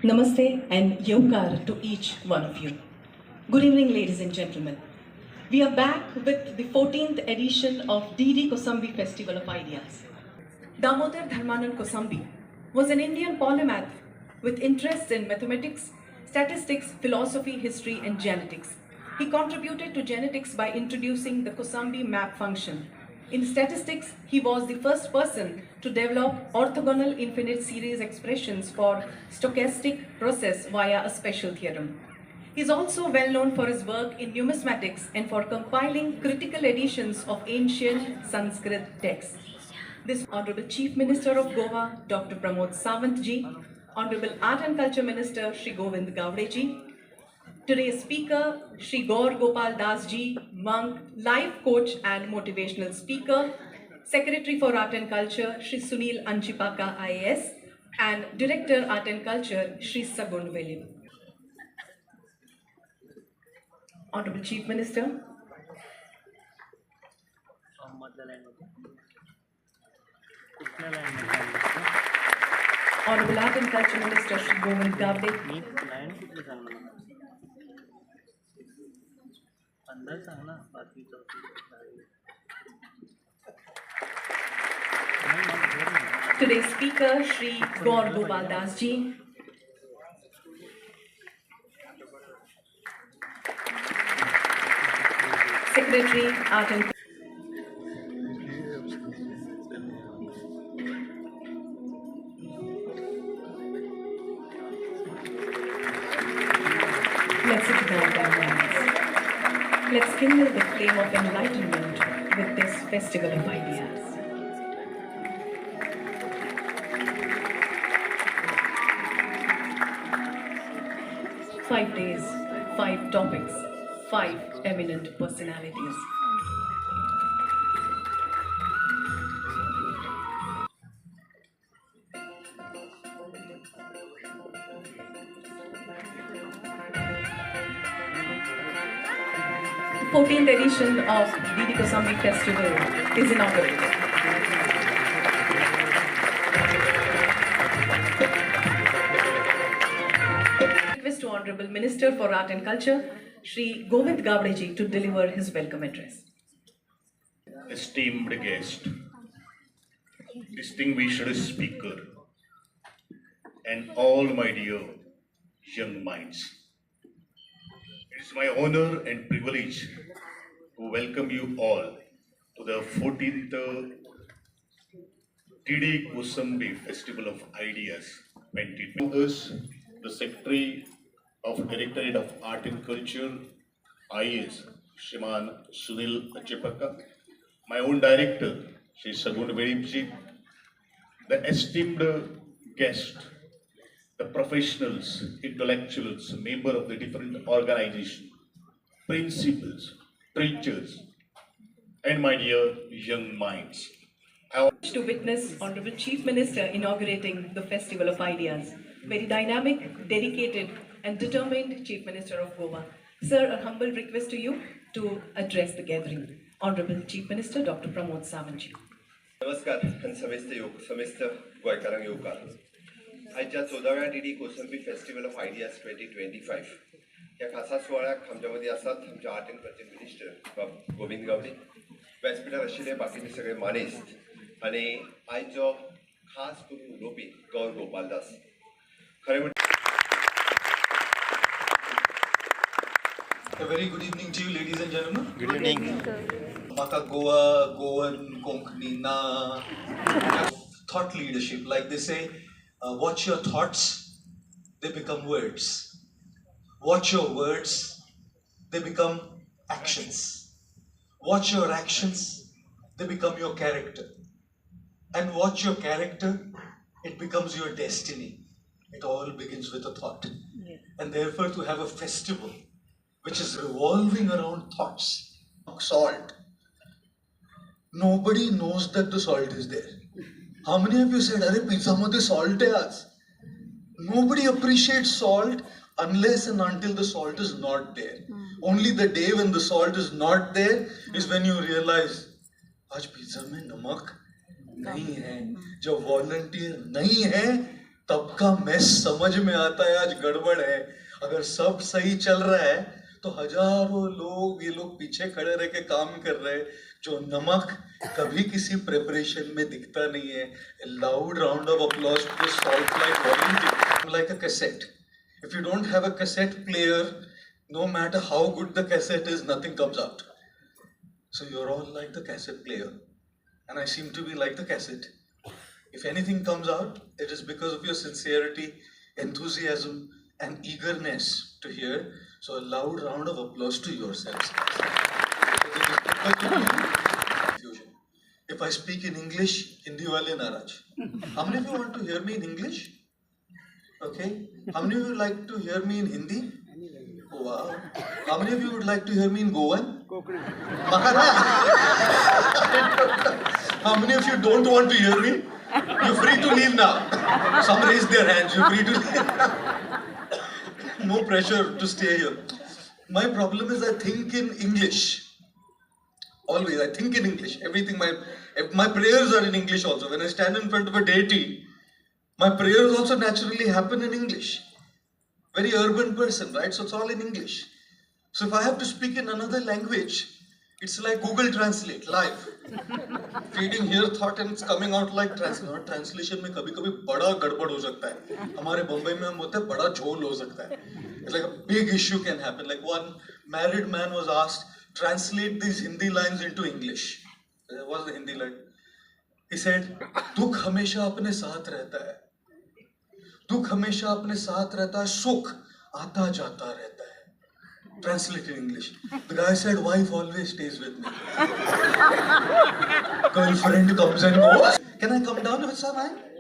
Namaste and Yokar to each one of you. Good evening, ladies and gentlemen. We are back with the 14th edition of D.D. Kosambi Festival of Ideas. Damodar Dharmanand Kosambi was an Indian polymath with interests in mathematics, statistics, philosophy, history, and genetics. He contributed to genetics by introducing the Kosambi map function. In statistics, he was the first person to develop orthogonal infinite series expressions for stochastic process via a special theorem. He is also well known for his work in numismatics and for compiling critical editions of ancient Sanskrit texts. This Honorable Chief Minister of Goa, Dr. Pramod Sawant ji, Honorable Art and Culture Minister, Shri Govind Gavde ji, today's speaker, Shri Gaur Gopal Das ji, monk, life coach and motivational speaker, Secretary for Art and Culture, Shri Sunil Anchipaka IAS, and Director Art and Culture, Shri Sagun William. Honorable Chief Minister. Honorable Art and Culture Minister, Shri Govind Gavde. Today's speaker, Shri Gaur Gopal Das ji. Secretary, Art and Let's sit down, comrades. Let's kindle the flame of enlightenment with this festival of ideas. Five days, 5 topics, 5 eminent personalities. The 14th edition of D.D. Kosambi Festival is inaugurated. Request to Honorable Minister for Art and Culture, Shri Govind Gavde ji, to deliver his welcome address. Esteemed guest, distinguished speaker, and all my dear young minds. It is my honor and privilege to welcome you all to the 14th D.D. Kosambi Festival of Ideas 2020. The Secretary of Directorate of Art and Culture, IAS, Shriman Sunil Anchipaka, my own director, Shri Sagun William, the esteemed guest, the professionals, intellectuals, members of the different organizations, principals, preachers, and my dear young minds. To witness Honorable Chief Minister inaugurating the Festival of Ideas. Very dynamic, dedicated, and determined Chief Minister of Goa. Sir, a humble request to you to address the gathering. Honorable Chief Minister, Dr. Pramod Sawant ji. नमस्कार आणि समेस्त गोंयकारांक येवकार. आयच्या 14व्या D.D. Kosambi festival of ideas 2025 ह्या खासा सुवाळ्याक आमच्या मदीं आसात आमचे art and culture minister Govind Gawade, व्यासपीठार आशिल्ले बाकीचे सगळे मानेस्त आनी आयचो खास करून उलोवपी गौर गोपाल दास. खरें A very good evening to you, ladies and gentlemen. Good evening. Maka Goa, Goan, Konkani na thought leadership. Like they say, watch your thoughts, they become words. Watch your words, they become actions. Watch your actions, they become your character. And watch your character, it becomes your destiny. It all begins with a thought. And therefore, to have a festival which is revolving around thoughts. Salt. Nobody knows that the salt is there. How many of you said, "Arey pizza madhe salt hai aaj"? Nobody appreciates salt unless and until the salt is not there. Only the day when the salt is not there is when you realize, "Aaj pizza mein namak नहीं है, जब volunteer नहीं है तब का mess समझ में आता है आज गड़बड़ है। अगर सब सही चल रहा है तो हजारों लोग ये लोग पीछे खड़े रह के काम कर रहे हैं, जो नमक कभी किसी प्रिपरेशन में दिखता नहीं है। A loud round of applause to the Saltlight volunteer. Like a cassette. If you don't have a cassette player, no matter how good the cassette is, nothing comes out. So you're all like the cassette player, and I seem to be like the cassette. If anything comes out, it is because of your sincerity, enthusiasm, and eagerness to hear. So a loud round of applause to yourselves. If I speak in English, Hindi wale naraj. How many of you want to hear me in English? Okay. How many of you like to hear me in Hindi? Oh, wow. How many of you would like to hear me in Goan? How many of you don't want to hear me? You're free to leave now. Some raise their hands. You're free to leave. No pressure to stay here. My problem is I think in English. Always, I think in English. Everything, my prayers are in English also. When I stand in front of a deity, my prayers also naturally happen in English. Very urban person, right? So it's all in English. So if I have to speak in another language, it's like Google Translate, live. Feeding here thought and it's coming out like translation. Translation में कभी-कभी बड़ा गड़बड़ हो सकता है. हमारे बम्बई में हम होते हैं बड़ा झोल हो सकता है. It's like a big issue can happen. Like one married man was asked, translate these Hindi lines into English. What's the Hindi line? He said, दुख हमेशा अपने साथ रहता है. दुख हमेशा अपने साथ रहता है, सुख आता जाता रहता है. Translate in English. The guy said, wife always stays with me. Girlfriend comes and goes. Can I come down with some?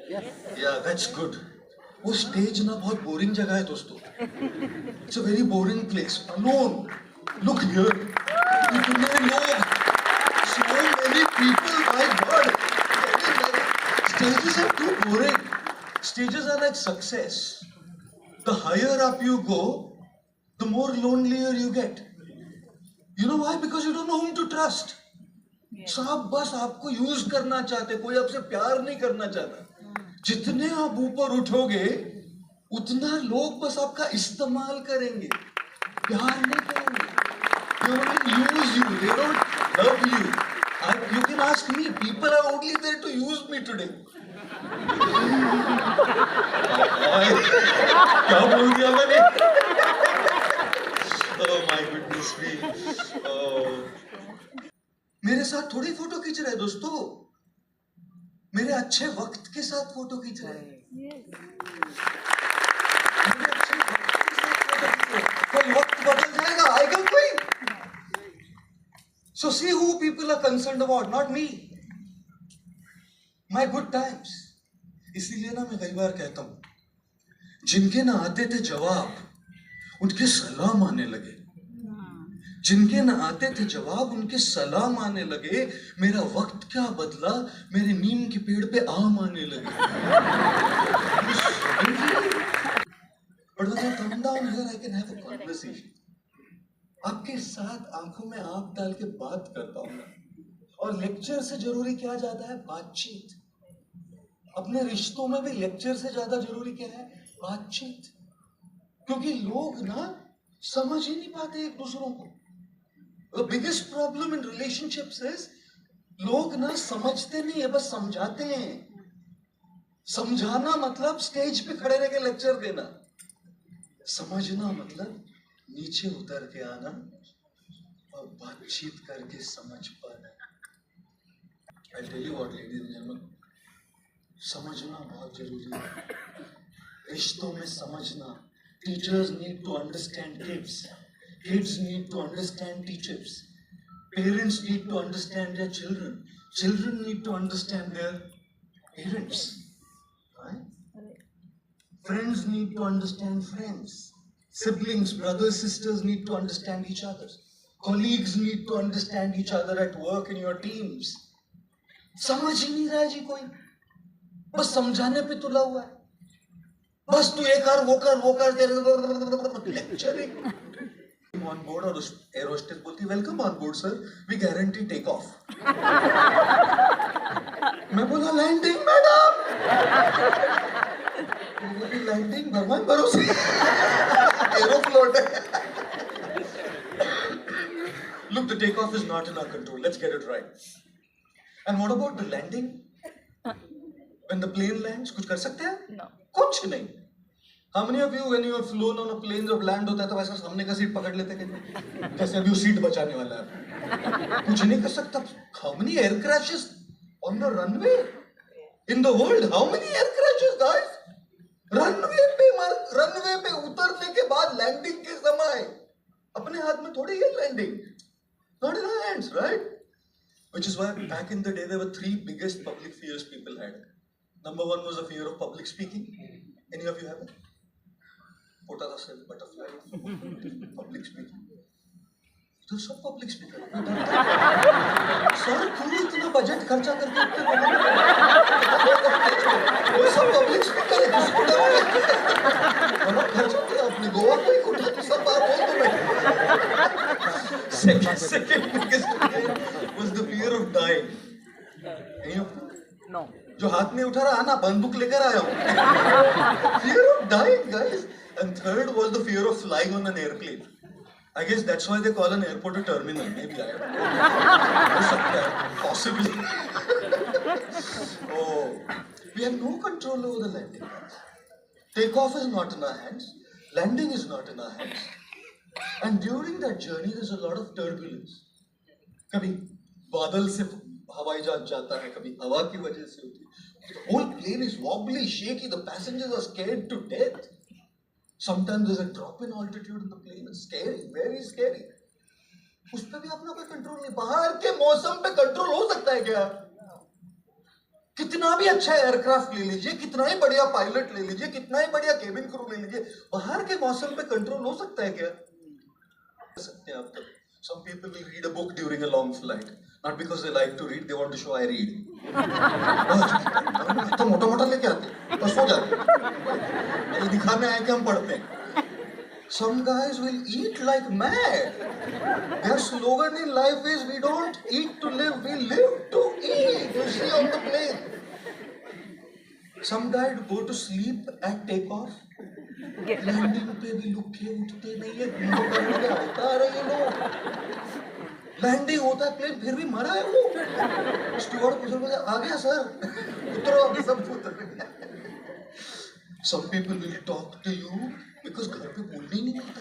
Yeah, that's good. वो stage ना बहुत boring जगह है दोस्तों. It's a very boring place. Alone. Look here. इतने लोग. So many people. My God. Stages are too boring. Stages are like success. The higher up you go, the more lonelier you get. You know why? Because you don't know whom to trust. So आप बस आपको use करना चाहते, कोई आपसे प्यार नहीं करना चाहता. जितने आप ऊपर उठोगे, उतना लोग बस आपका इस्तेमाल करेंगे, प्यार नहीं करेंगे. They only use you. They don't love you. You can ask me. People are only there to use me today. क्या बोल दिया मैंने? Oh my goodness me. मेरे साथ थोड़ी फोटो खींच रहे हैं दोस्तों, मेरे अच्छे वक्त के साथ फोटो खींच रहे हैं. मेरे अच्छे वक्त के साथ फोटो खींच रहे हैं. कोई वक्त बदल जाएगा, आएगा कोई. So see who people are concerned about, not me. My good times. इसीलिए ना मैं कई बार कहता हूं, जिनके ना आते थे जवाब, उनके सलाम आने लगे. जिनके ना आते थे जवाब, उनके सलाम आने लगे. मेरा वक्त क्या बदला, मेरे नीम के पेड़ पे आम आने लगे. But when I come down here, I can have a conversation. आपके साथ आंखों में आंख डाल के बात करता हूं ना. और लेक्चर से जरूरी क्या ज्यादा है? बातचीत. अपने रिश्तों में भी लेक्चर से ज्यादा जरूरी क्या है? बातचीत. क्योंकि लोग ना समझ ही नहीं पाते एक दूसरों को. The biggest problem in relationships is लोग ना समझते नहीं है, बस समझाते हैं. समझाना मतलब स्टेज पे खड़े रह के लेक्चर देना. समझना मतलब नीचे उतर के आना और बातचीत करके समझ पाना. I'll tell you what, ladies and gentlemen, समझना बहुत जरूरी है. रिश्तों में समझना. Teachers need to understand kids. Kids need to understand teachers. Parents need to understand their children. Children need to understand their parents. Right? Friends need to understand friends. Siblings, brothers, sisters need to understand each other. Colleagues need to understand each other at work in your teams. समझ ही नहीं रहा जी कोई. बस समझाने पे तुला हुआ है. बस तू ये कर, वो कर, तेरे लेक्चरिंग. On board और एयर होस्टेस बोलती, welcome on board sir, we guarantee take off. मैं बोला लैंडिंग मैडम, लैंडिंग भगवान भरोसे एरोफ्लोट है। Look, the takeoff is not in our control. Let's get it right. And what about the landing? When the plane lands, कुछ कर सकते हैं? No. कुछ नहीं. How many of you, when you have flown on a plane, जब land होता है तो वैसा सामने का सीट पकड़ लेते हैं, जैसे अभी वो सीट बचाने वाला है, कुछ नहीं कर सकता. How many air crashes on the runway in the world? How many air crashes, guys? Runway पे उतरने के बाद लैंडिंग के समय अपने हाथ में थोड़ी है landing. Not in our hands, right? Which is why back in the day there were three biggest public fears people had. Number one was the fear of public speaking. Any of you have it? Pota da self butterfly. Public speaking. तो सब public speaker sir क्यों इतना budget खर्चा करके वो सब public speaker है, किसको डरोगे? बहुत खर्चा किया आपने, गोवा को ही उठा तो सब बात बोल दो मैं. Second biggest fear was the fear of dying. Any of you? No. जो हाथ में उठा रहा ना, बंदूक लेकर आया हूँ. Fear of dying, guys. And third was the fear of flying on an airplane. I guess that's why they call an airport a terminal. Maybe I don't know. हो सकता है, possibly. Oh, we have no control over the landing. Takeoff is not in our hands. Landing is not in our hands. And during that journey, there's a lot of turbulence. कभी बादल से हवाई जहाज जाता है, कभी हवा की वजह से होती है. The whole plane is wobbly, shaky. The passengers are scared to death. Sometimes there's a drop in altitude in the plane. It's scary, very scary. उस पे भी अपना कोई कंट्रोल नहीं. बाहर के मौसम पे कंट्रोल हो सकता है क्या? कितना भी अच्छा एयरक्राफ्ट ले लीजिए, कितना ही बढ़िया पायलट ले लीजिए, कितना ही बढ़िया केबिन क्रू ले लीजिए, बाहर के मौसम पे कंट्रोल हो सकता है क्या? सकते हैं आप तो. Some people will read a book during a long flight. Not because they like to read, they want to show I read. तो मोटा मोटा लेके आते, बस हो जाते. ये दिखाने आए कि हम पढ़ते हैं. Some guys will eat like mad. Their slogan in life is we don't eat to live, we live to eat. You see on the plane. Some guys go to sleep at takeoff. Landing पे भी लुके उठते नहीं है, होता है ये लोग. Landing होता है प्लेन फिर भी मरा है वो. स्टुअर्ड पूछ रहा है आ गया सर, उतरो अभी सब उतर गए. Some people will talk to you because घर पे बोलने ही नहीं होता.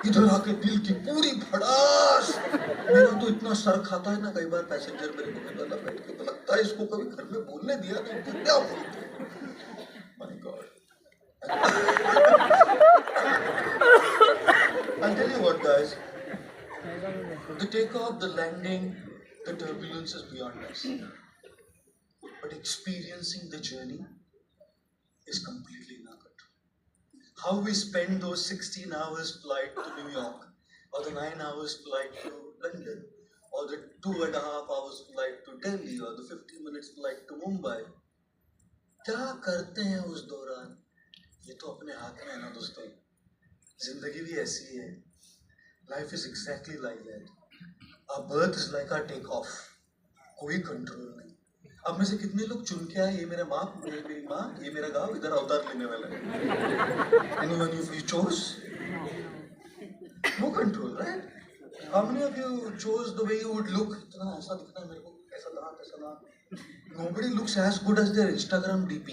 इधर आके दिल की पूरी भड़ास. मेरा तो इतना सर खाता है ना, कई बार पैसेंजर मेरे को कहता है बैठ के, तो लगता है इसको कभी घर में बोलने दिया तो क्या बोलते. My God. I'll tell you what, guys. The takeoff, the landing, the turbulence is beyond us. But experiencing the journey is completely in our control. How we spend those 16 hours flight to New York, or the 9 hours flight to London, or the 2.5 hours flight to Delhi, or the 50 minutes flight to Mumbai. क्या करते हैं उस दौरान, ये तो अपने हाथ में है ना दोस्तों. जिंदगी भी ऐसी है. Life is exactly like that. Our birth is like our take off. कोई कंट्रोल नहीं. अब में से कितने लोग चुन के आए, ये मेरा माँ, मेरी माँ, ये मेरा गाँव, इधर अवतार लेने वाला है. Anyone you chose? No control, right? How many of you chose the way you would look? इतना ऐसा दिखना है मेरे को, ऐसा दांत, ऐसा दांत. Nobody looks as good as their Instagram DP.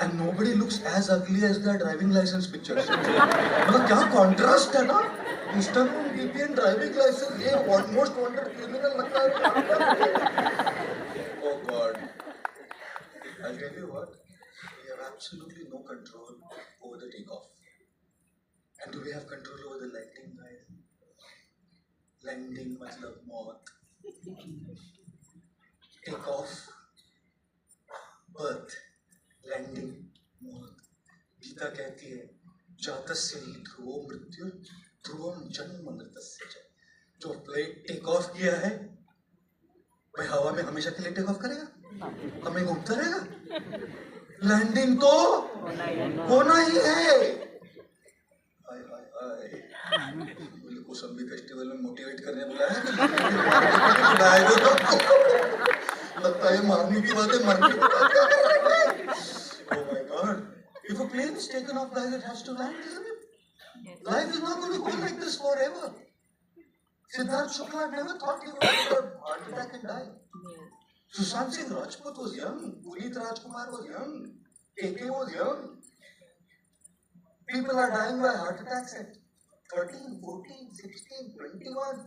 And nobody looks as ugly as their driving license pictures. मतलब क्या contrast है ना? Instagram DP and driving license, ये most wanted criminal लगता है. Oh God. I'll tell you what. We have absolutely no control over the takeoff. And do we have control over the landing, guys? Landing मतलब मौत. Takeoff, birth, landing, मौत. गीता कहती है जातस्य हि ध्रुवो मृत्यु ध्रुवम जन्म मृतस्य च. जो प्लेन टेक ऑफ किया है भाई हवा में हमेशा के लिए टेक ऑफ करेगा, हमें घूमता रहेगा. लैंडिंग तो होना ही है. हाय हाय हाय. कोसंबी फेस्टिवल में मोटिवेट करने बुलाया है बुलाया है लगता है मारने की बात है मरने की बात है oh my god if a plane is taken off guys it has to land isn't it life is not going to go like this forever Siddharth Shukla never thought he would have a heart attack and die Sushant Singh Rajput was young Puneet Rajkumar was young KK was young people are dying by heart attacks at 13, 14, 16, 21.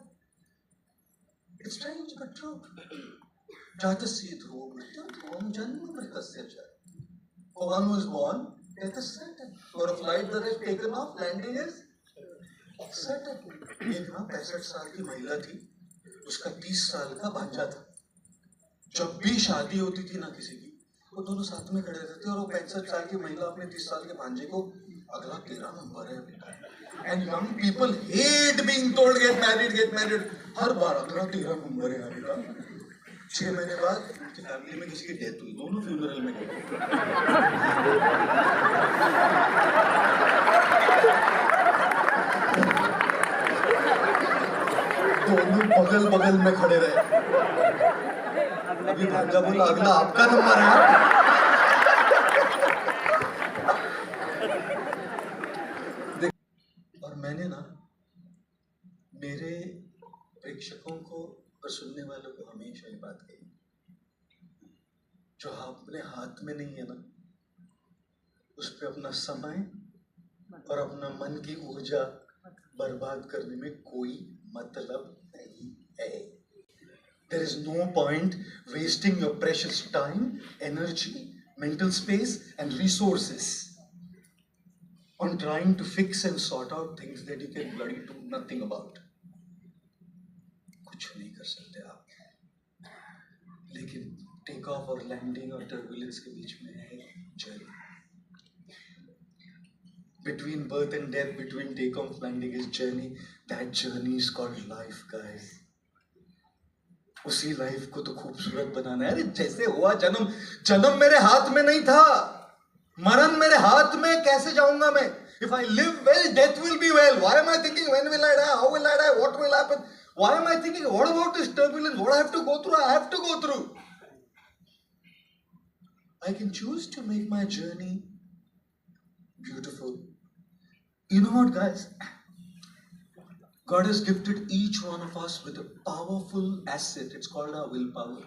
It's strange but true. Jatasya dhruva mrityu dhruvam janma mritasya cha. For one who is born, death is certain. For a flight that is taken off, landing is certain. एक ना 65 साल की महिला थी, उसका 30 साल का भांजा था. जब भी शादी होती थी ना किसी की, वो दोनों साथ में खड़े रहते थे और वो 65 साल की महिला अपने 30 साल के भांजे को अगला 13 नंबर है बेटा. And young people hate being told get married. हर बार अगला 13 नंबर है बेटा. 6 महीने बाद उनकी फैमिली में किसी की डेथ हुई, दोनों फ्यूनरल में गए. दोनों बगल बगल में खड़े रहे. अभी भांजा बोला अगला आपका नंबर है. और मैंने ना मेरे प्रेक्षकों को और सुनने वालों को हमेशा ये बात कही जो अपने हाथ में नहीं है ना उस पे अपना समय और अपना मन की ऊर्जा बर्बाद करने में कोई मतलब नहीं है. There is no point wasting your precious time, energy, mental space and resources on trying to fix and sort out things that you can bloody do nothing about. कुछ नहीं कर सकते आप, लेकिन टेक ऑफ और लैंडिंग और turbulence के बीच में है journey. Between birth and death, between take off landing is journey. That journey is called life, guys. उसी लाइफ को तो खूबसूरत बनाना है. अरे जैसे हुआ जन्म मेरे हाथ में नहीं था, मरण मेरे हाथ में. कैसे जाऊंगा मैं? If I live well, death will be well. Why am I thinking when will I die? How will I die? What will happen? Why am I thinking what about this turbulence? What I have to go through? I have to go through. I can choose to make my journey beautiful. You know what, guys? God has gifted each one of us with a powerful asset. It's called our willpower.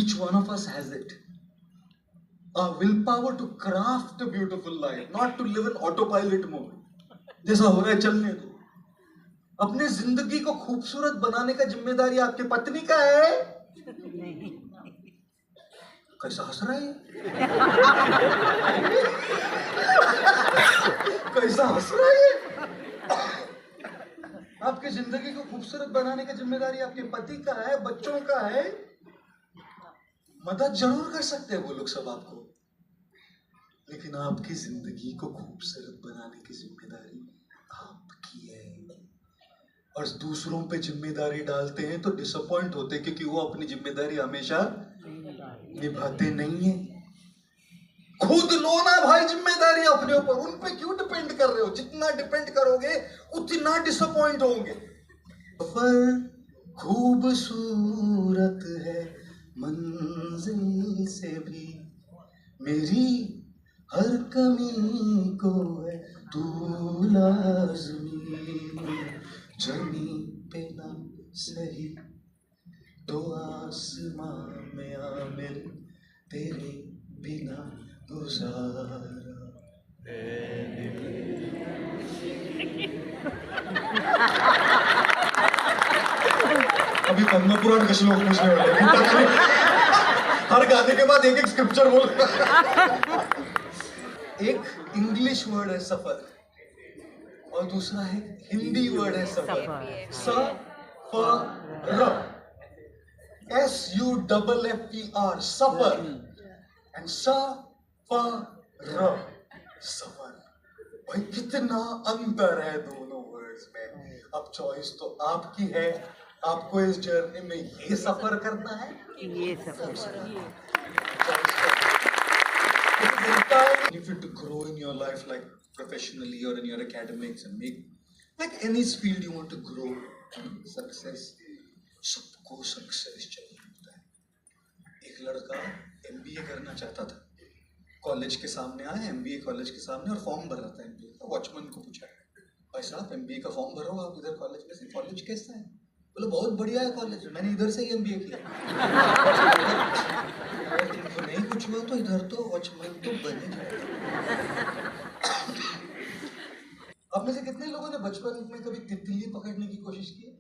Each one of us has it. Our willpower to craft a beautiful life, not to live in autopilot mode. जैसा हो रहा है चलने दो. अपने जिंदगी को खूबसूरत बनाने का जिम्मेदारी आपके पत्नी का है. कैसा हंस रहा है? कैसा हंस रहा है? आपकी जिंदगी को खूबसूरत बनाने की जिम्मेदारी आपके पति का है, बच्चों का है. मदद जरूर कर सकते हैं वो लोग सब आपको, लेकिन आपकी जिंदगी को खूबसूरत बनाने की जिम्मेदारी आपकी है. और दूसरों पे जिम्मेदारी डालते हैं तो डिसअपॉइंट होते हैं, क्योंकि वो अपनी जिम्मेदारी हमेशा निभाते नहीं है. खुद लो ना भाई जिम्मेदारी अपने ऊपर. उन पे क्यों डिपेंड कर रहे हो? जितना डिपेंड करोगे उतना डिसअपॉइंट होंगे. सफर खूबसूरत है मंजिल से भी, मेरी हर कमी को है तू लाज़मी. जमी पे ना सही तो आसमां में आ मिल, तेरे बिना गुजारा. अभी पद्म पुराण के श्लोक पूछने वाले हैं. हर गाने के बाद एक स्क्रिप्चर बोल. एक इंग्लिश वर्ड है सफर और दूसरा है हिंदी वर्ड है सफर. सफर, SUFFER, सफर. एंड सफर, सफर. भाई कितना अंतर है दोनों वर्ड्स में. अब चॉइस तो आपकी है. आपको इस जर्नी में ये सफर करना है, ये सफर. If you to grow in your life, like professionally or in your academics, and make Like any field you want to grow, success, सबको सक्सेस चाहिए होता है। एक लड़का एमबीए करना चाहता था, कॉलेज के सामने आया, एमबीए कॉलेज के सामने, और फॉर्म भर रहा था एमबीए का। वॉचमैन को पूछा, भाई साहब एमबीए का फॉर्म भरो आप इधर कॉलेज में से, कॉलेज कैसा है? बोले बहुत बढ़िया है कॉलेज, मैंने इधर से ही एमबीए किया। अगर तुमको नहीं कुछ हुआ तो इधर तो वॉचमैन तो बने जाएगा। आप में से कितने लोगों ने बचपन में कभी तितली पकड़ने की कोशिश की?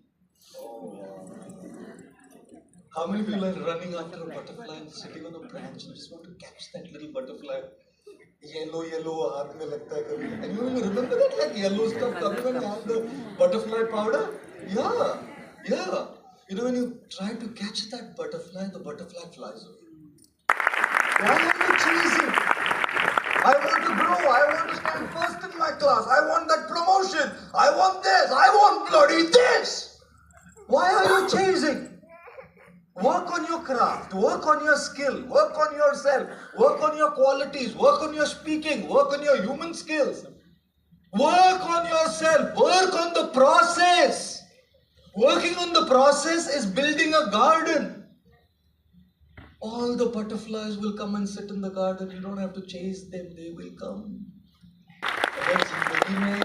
How many people are running after a butterfly and sitting on a branch and just want to catch that little butterfly? Yellow हाथ में लगता है कभी। And you remember that, like yellow stuff coming when you have the butterfly powder? Yeah. You know when you try to catch that butterfly, the butterfly flies away. Why are you chasing? I want to grow. I want to stand first in my class. I want that promotion. I want this. I want bloody this. Why are you chasing? Work on your craft. Work on your skill. Work on yourself. Work on your qualities. Work on your speaking. Work on your human skills. Work on yourself. Work on the process. Working on the process is building a garden. All the butterflies will come and sit in the garden. You don't have to chase them. They will come. अगर जिंदगी में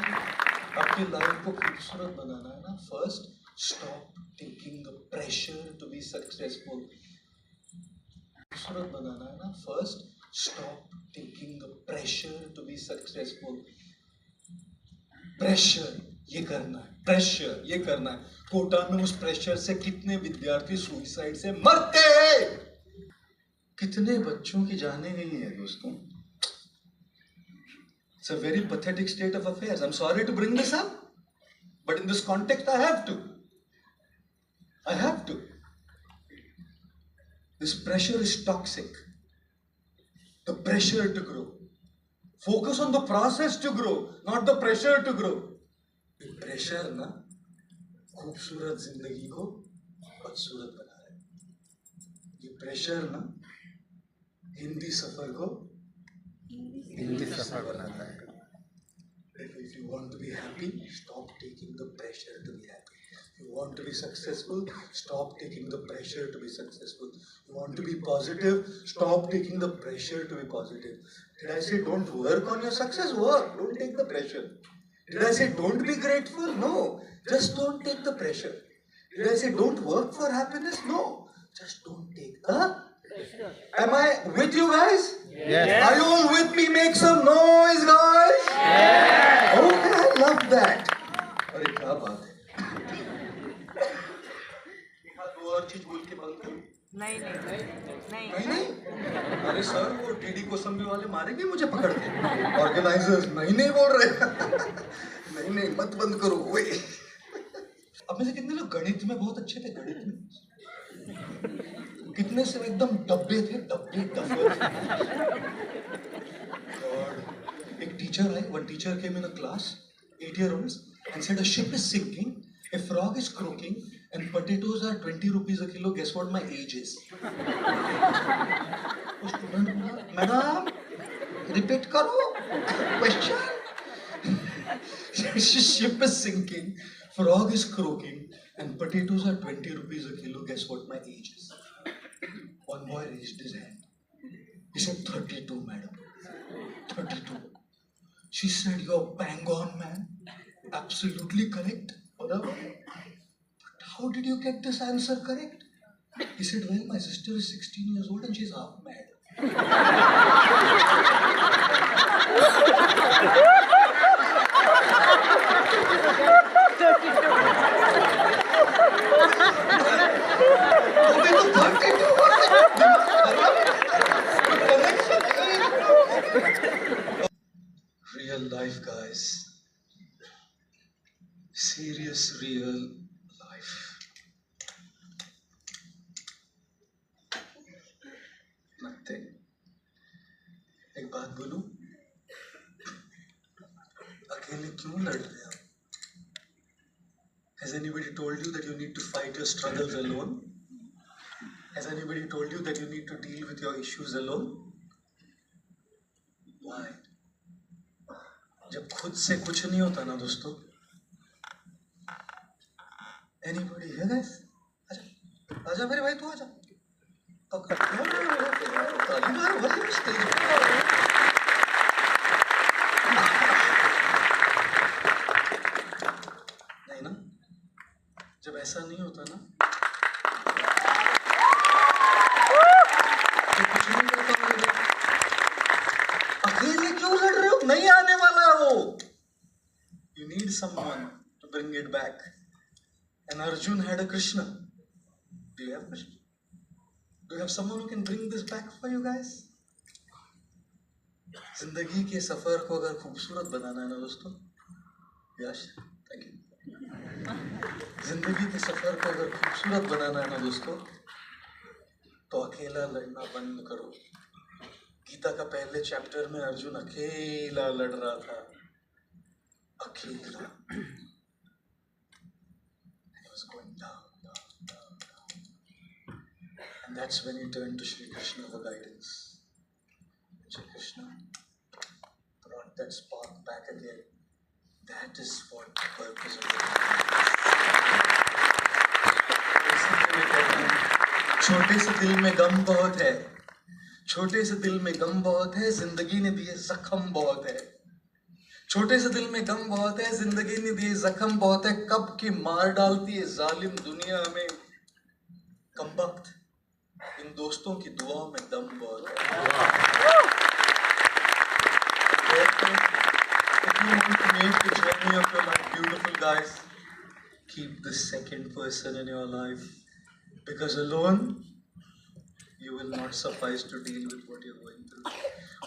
अपनी life को खूबसूरत बनाना है ना, first stop taking the pressure to be successful. खूबसूरत बनाना है ना, first stop taking the pressure to be successful. Pressure ये करना है, pressure ये करना है। कोटा में उस प्रेशर से कितने विद्यार्थी सुसाइड से मरते हैं, कितने बच्चों की जाने गई है दोस्तों। It's a very pathetic state of affairs. I'm sorry to bring this up, but in this context I have to. This pressure is toxic. The pressure to grow. Focus on the process to grow, not the pressure to grow. ये pressure ना खूबसूरत जिंदगी को बदसूरत बना रहा है। ये pressure ना हिंदी सफर को हिंदी सफर बनाता है। If you want to be happy, stop taking the pressure to be happy. If you want to be successful, stop taking the pressure to be successful. You want to be positive, stop taking the pressure to be positive. Did I say don't work on your success? Work. Don't take the pressure. Did I say don't be grateful? No. Just don't take the pressure. Did I say don't work for happiness? No. Just don't take the pressure. Am I with you guys? Yes. Are you all with me? Make some noise, guys. Yes. Okay, I love that. अरे क्या बात है। दो और चीज बोल के बंद करूं? नहीं। अरे सर वो डीडी कोसंबी वाले मारेंगे मुझे पकड़ के। ऑर्गेनाइजर्स नहीं बोल रहे। नहीं मत बंद करो। ओए। अब में से कितने लोग गणित में बहुत अच्छे थे? गणित में कितने से एकदम डब्बे थे, डब्बे। एक teacher I, one teacher came in a class, 8-year-olds, and said a ship is sinking, a frog is croaking, and potatoes are 20 rupees a kilo. Guess what my age is? वो स्टूडेंट बोला, madam repeat करो question. Ship is sinking, frog is croaking, and potatoes are 20 rupees a kilo. Guess what my age is? One boy raised his hand. He said, 32, madam. 32. She said, you're bang on, man. Absolutely correct. But how did you get this answer correct? He said, well, my sister is 16 years old and she's half mad. Real life, guys. Serious, real life. Nothing. एक बात बोलूं, अकेले क्यों लड़ रहे हो? Has anybody told you that you need to fight your struggles alone? Has anybody told you that you need to deal with your issues alone? Why? जब खुद से कुछ नहीं होता ना दोस्तों, Anybody here, guys? आजा, आजा मेरे भाई, तू आजा. ताली मारो भाई, स्टेज पे आओ. नहीं ना, जब ऐसा नहीं होता ना तो कुछ नहीं करता हूँ. अकेले क्यों लड़ रहे हो? नहीं आने वाला है वो. You need someone to bring it back. And Arjun had a Krishna. Do you have Krishna? Do you have someone who can bring this back for you guys? जिंदगी के सफर को अगर खूबसूरत बनाना है ना दोस्तों, यश, थैंक यू. जिंदगी के सफर को अगर खूबसूरत बनाना है ना दोस्तों, तो अकेला लड़ना बंद करो. गीता का पहले चैप्टर में अर्जुन अकेला लड़ रहा था. अकेला. And he was going down. And that's when he turned to Shri Krishna for guidance. Shri Krishna brought that spark back again. That is what the purpose of it is. छोटे से दिल में गम बहुत है. छोटे से दिल में गम बहुत है, जिंदगी ने दिए जख्म बहुत है. छोटे से दिल में गम बहुत है, जिंदगी ने दिए जख्म बहुत है. कब की मार डालती है जालिम दुनिया में. कमबख्त, इन दोस्तों की दुआओं में दम बहुत है. If you want to make the journey of your life beautiful, guys, keep the second person in your life, because alone you will not suffice to deal with what you're going through.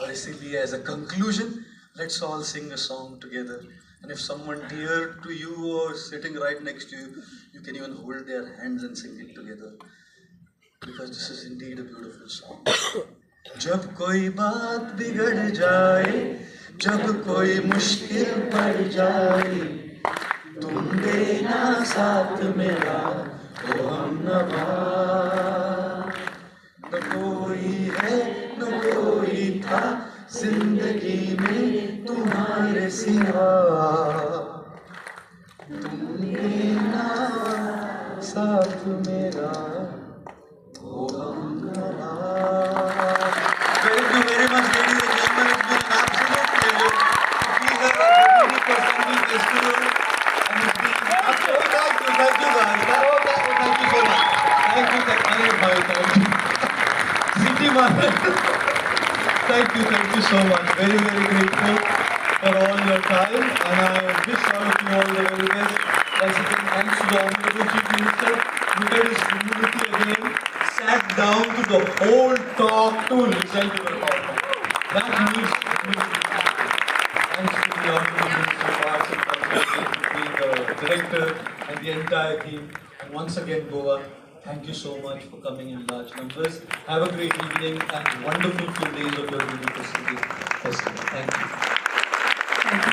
और इसीलिए as a conclusion, let's all sing a song together. And if someone dear to you or sitting right next to you, you can even hold their hands and sing it together. Because this is indeed a beautiful song. जब कोई बात बिगड़ जाए, जब कोई मुश्किल पड़ जाए, तुम देना साथ मेरा, ओ हमनवा. न कोई है न कोई था जिंदगी में तुम्हारे सिवा. तुम देना साथ मेरा, ओ हमनवा. Thank you very much, ladies and gentlemen. It's been an absolute pleasure to be here at the DD Kosambi Festival. And it's been absolute. Thank you guys. Thank you so much. Thank you. City Maharaj. Thank you so much. Very, very grateful for all your time. And I wish all of you all the very best. Once again, thanks to the Honorable Chief Minister. Look at his humility again. Sat down to the whole talk to listen to the talk. That means thanks to the Honorable Minister of Arts and Culture, the director and the entire team. And once again, Goa, thank you so much for coming in large numbers. Have a great evening and wonderful few days of your DD Kosambi Festival. Thank you.